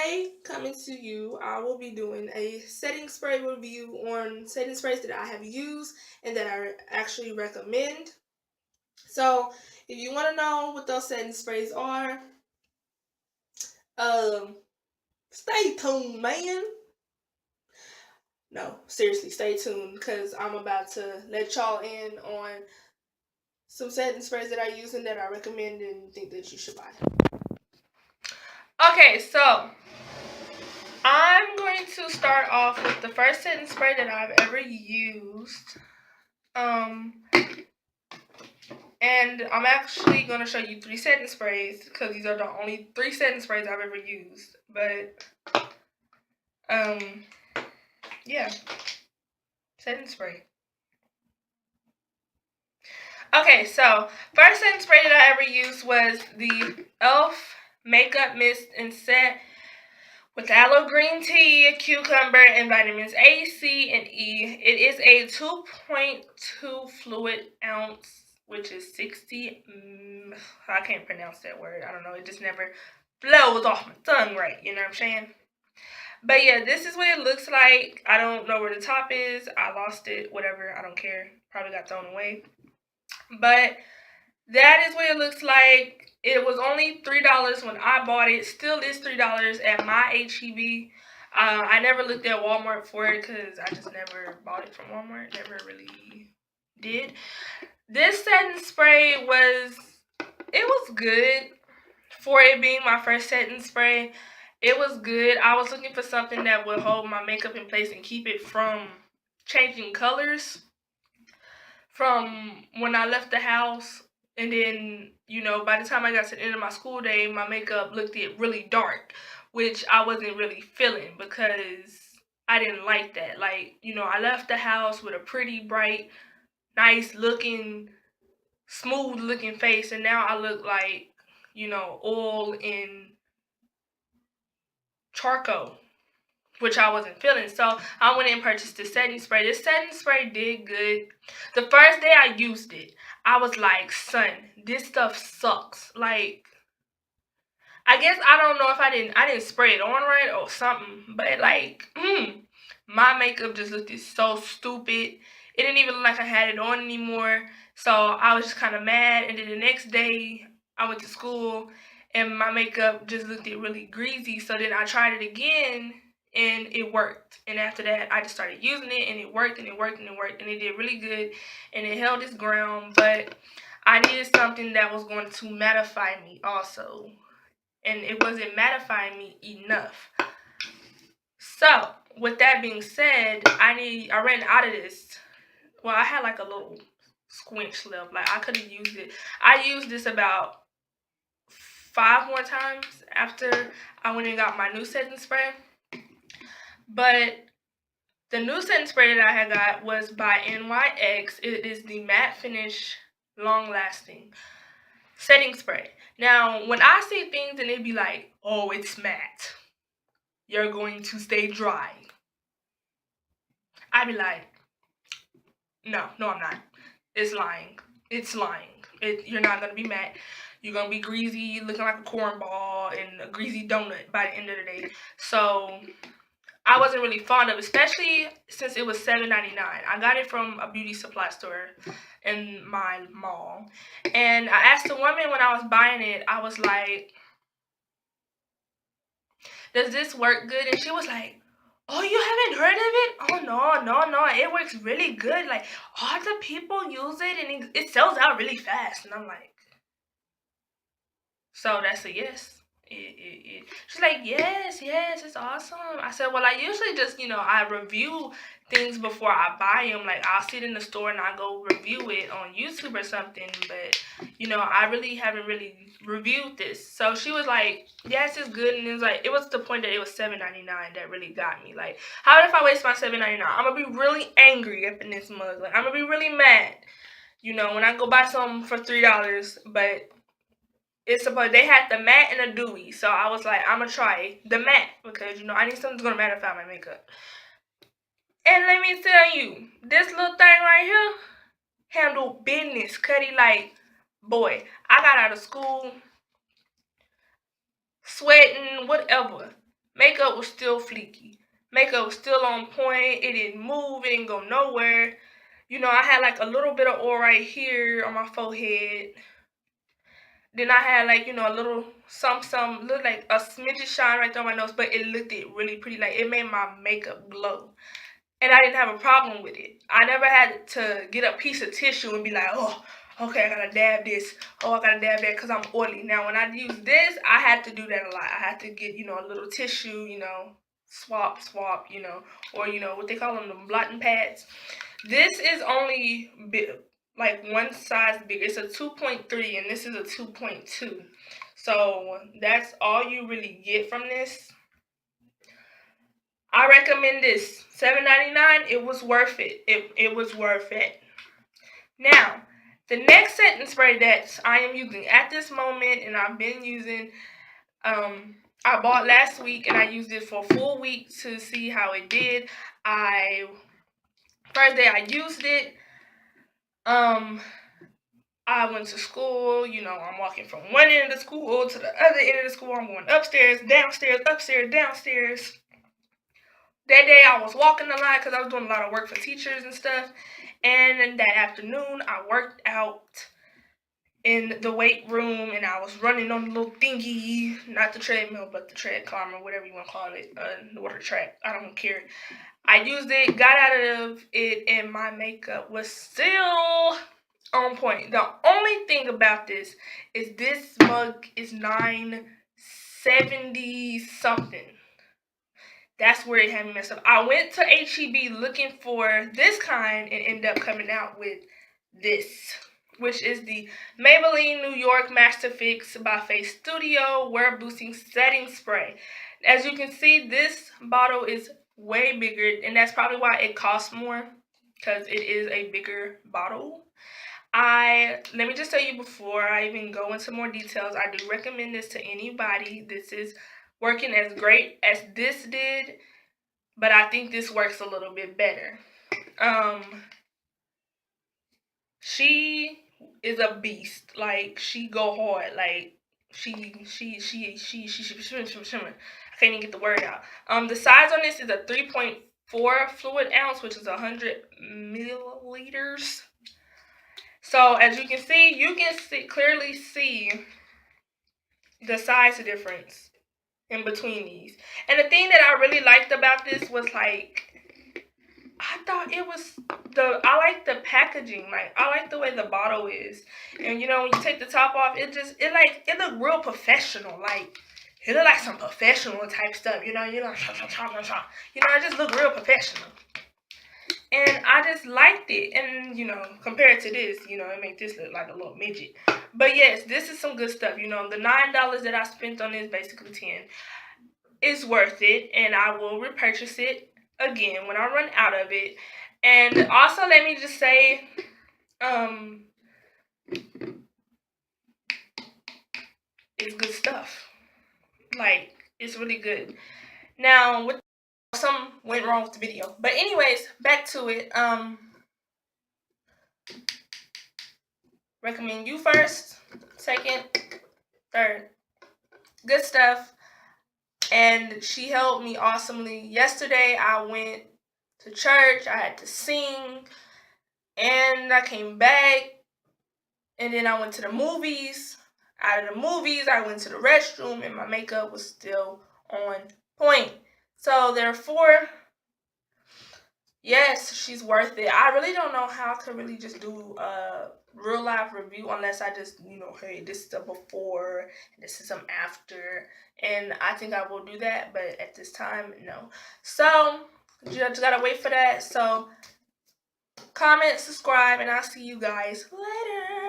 today, coming to you, I will be doing a setting spray review on setting sprays that I have used and that I actually recommend. So, if you want to know what those setting sprays are, um, stay tuned, man. No, seriously, stay tuned because I'm about to let y'all in on some setting sprays that I use and that I recommend and think that you should buy. Okay, so I'm going to start off with the first setting spray that I've ever used. And I'm actually going to show you 3 setting sprays because these are the only 3 setting sprays I've ever used. But, yeah, setting spray. Okay, so first setting spray that I ever used was the e.l.f. Makeup Mist and Set with aloe green tea, cucumber, and vitamins A, C, and E. It is a 2.2 fluid ounce, which is 60, I can't pronounce that word. I don't know. It just never flows off my tongue right. You know what I'm saying? But yeah, this is what it looks like. I don't know where the top is. I lost it. Whatever. I don't care. Probably got thrown away. But that is what it looks like. It was only $3 when I bought it. Still is $3 at my HEB. I never looked at Walmart for it because I just never bought it from Walmart. Never really did. This setting spray was good for it being my first setting spray. It was good. I was looking for something that would hold my makeup in place and keep it from changing colors from when I left the house. And then, by the time I got to the end of my school day, my makeup looked really dark, which I wasn't really feeling because I didn't like that. Like, I left the house with a pretty bright, nice looking, smooth looking face, and now I look like, oil and charcoal, which I wasn't feeling. So I went and purchased the setting spray. This setting spray did good. The first day I used it, I was like, son, this stuff sucks. Like, I guess I don't know if I didn't spray it on right or something, but like, my makeup just looked so stupid. It didn't even look like I had it on anymore. So I was just kind of mad. And then the next day I went to school and my makeup just looked really greasy. So then I tried it again and it worked. And after that, I just started using it and it worked and it worked and it worked and it did really good and it held its ground. But I needed something that was going to mattify me also. And it wasn't mattifying me enough. So, with that being said, I ran out of this. Well, I had like a little squinch left. Like, I could have used it. I used this about 5 more times after I went and got my new setting spray. But the new setting spray that I had got was by NYX. It is the matte finish, long lasting setting spray. Now, when I see things and it be like, oh, it's matte, you're going to stay dry, I be like, no, I'm not. It's lying. It's lying. You're not going to be matte. You're going to be greasy, looking like a cornball and a greasy donut by the end of the day. So I wasn't really fond of it, especially since it was $7.99. I got it from a beauty supply store in my mall. And I asked the woman when I was buying it, I was like, does this work good? And she was like, oh, you haven't heard of it? Oh, no. It works really good. Like, all the people use it and it sells out really fast. And I'm like, so that's a yes. She's like, yes, it's awesome. I said, well, I usually just, I review things before I buy them. Like, I'll sit in the store and I go review it on YouTube or something. But, I really haven't really reviewed this. So she was like, yes, it's good. And it was the point that it was $7.99 that really got me. Like, how if I waste my $7.99? I'm going to be really angry up in this mug. Like, I'm going to be really mad, when I go buy something for $3. But they had the matte and the dewy, so I was like, I'm gonna try the matte because I need something that's gonna mattify my makeup. And let me tell you, this little thing right here handled business, Cuddy. Like, boy, I got out of school sweating, whatever. makeup was still fleeky. Makeup was still on point. It didn't move. It didn't go nowhere. You know, I had like a little bit of oil right here on my forehead. Then I had like, you know, a little some look like a smidget shine right there on my nose, but it looked it really pretty. Like it made my makeup glow. And I didn't have a problem with it. I never had to get a piece of tissue and be like, oh, okay, I gotta dab this. Oh, I gotta dab that because I'm oily. Now, when I use this, I had to do that a lot. I had to get, you know, a little tissue, you know, swap, you know, or, you know, what they call them, the blotting pads. This is only like one size bigger. It's a 2.3 and this is a 2.2. So that's all you really get from this. I recommend this. $7.99. It was worth it. It was worth it. Now, the next setting spray that I am using at this moment, and I've been using, I bought last week and I used it for a full week to see how it did. First day I used it, I went to school, you know, I'm walking from one end of the school to the other end of the school. I'm going upstairs, downstairs, upstairs, downstairs. That day I was walking a lot because I was doing a lot of work for teachers and stuff. And in that afternoon, I worked out in the weight room and I was running on the little thingy, not the treadmill, but the tread climber, whatever you want to call it, the water track. I don't care. I used it, got out of it, and my makeup was still on point. The only thing about this is this mug is $9.70 something. That's where it had me messed up. I went to HEB looking for this kind and ended up coming out with this, which is the Maybelline New York Master Fix by Face Studio Wear Boosting Setting Spray. As you can see, this bottle is way bigger, and that's probably why it costs more, because it is a bigger bottle. Let me just tell you before I even go into more details, I do recommend this to anybody. This is working as great as this did, but I think this works a little bit better. She is a beast. Like, she go hard. Like, she I can't even get the word out. The size on this is a 3.4 fluid ounce, which is 100 milliliters. So as you can clearly see the size difference in between these. And the thing that I really liked about this was, like, I thought it was I like the packaging. Like, I like the way the bottle is. And, you know, when you take the top off, it looked real professional. Like, it looked like some professional type stuff, you know, you know, it just looked real professional. And I just liked it. And, you know, compared to this, you know, it made this look like a little midget. But yes, this is some good stuff. You know, the $9 that I spent on this, basically 10, is worth it. And I will repurchase it again when I run out of it. And also, let me just say, it's good stuff. Like, it's really good. Now, some went wrong with the video, but anyways, back to it. Recommend you first, second, third. Good stuff. And she helped me awesomely. Yesterday I went to church, I had to sing, and I came back, and then I went to the movies. Out of the movies, I went to the restroom, and my makeup was still on point. So therefore, yes, she's worth it. I really don't know how I could really just do a real life review unless I just, you know, hey, this is a before, this is some after, and I think I will do that, but at this time, no. So, you just gotta wait for that. So, comment, subscribe, and I'll see you guys later.